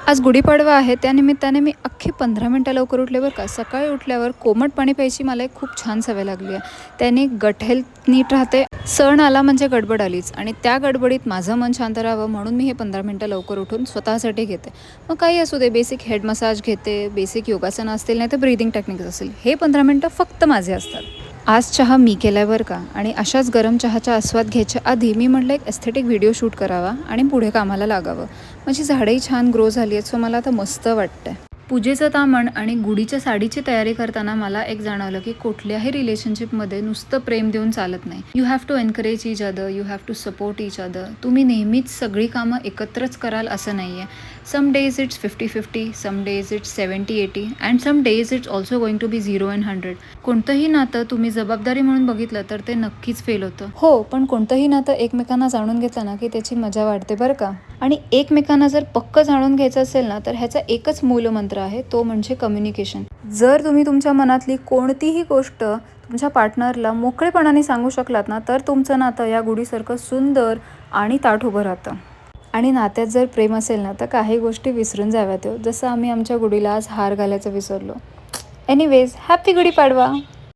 आज गुढीपाडवा आहे, त्यानिमित्ताने मी अख्खे 15 मिनटं लवकर उठले बरं का. सकाळी उठल्यावर कोमट पाणी प्यायची मला एक खूप छान सवय लागली आहे. त्याने गट हेल्थ नीट राहते. सण आला म्हणजे गडबड आलीच आणि त्या गडबडीत माझं मन शांत राहावं म्हणून मी हे 15 मिनटं लवकर उठून स्वतःसाठी घेते. मग काही असू दे, बेसिक हेड मसाज घेते, बेसिक योगासनं असतील नाही तर ब्रीदिंग टेक्निक्स असतील. हे 15 मिनटं फक्त माझे असतात. आज चहा मी केला आहे बरं का आणि अशाच गरम चहाचा आस्वाद घ्यायच्या आधी मी म्हटलं एक एस्थेटिक व्हिडिओ शूट करावा आणि पुढे कामाला लागावं. माझी झाडंही छान ग्रो झाली आहेत, सो मला आता मस्त वाटतंय. पूजेचं तामण आणि गुढीच्या साडीची तयारी करताना मला एक जाणवलं की कुठल्याही रिलेशनशिपमध्ये नुसतं प्रेम देऊन चालत नाही. You have to encourage each other, you have to support each other. तुम्ही नेहमीच सगळी कामं एकत्रच कराल असं नाही आहे. Some days it's 50-50, some days it's 70-80 and some days it's also going to be 0 and 100. कोणतंही नातं तुम्ही जबाबदारी म्हणून बघितलं तर ते नक्कीच फेल होतं. हो, पण कोणतंही नातं एकमेकांना जाणून घेतलं ना की त्याची मजा वाढते बरं का. आणि एकमेकांना जर पक्क जाणून घ्यायचं असेल ना तर ह्याचा एकच मूलमंत्र आहे, तो म्हणजे कम्युनिकेशन. जर तुम्ही तुमच्या मनातली कोणतीही गोष्ट तुमच्या पार्टनरला मोकळेपणाने सांगू शकलात ना तर तुमचं नातं या गुढीसारखं सुंदर आणि ताठ उभं राहतं. आणि नात्यात जर प्रेम असेल ना तर काही गोष्टी विसरून जाव्यात हो, जसं आम्ही आमच्या गुढीला आज हार घालायचं विसरलो. Anyways, happy Gudi Padwa.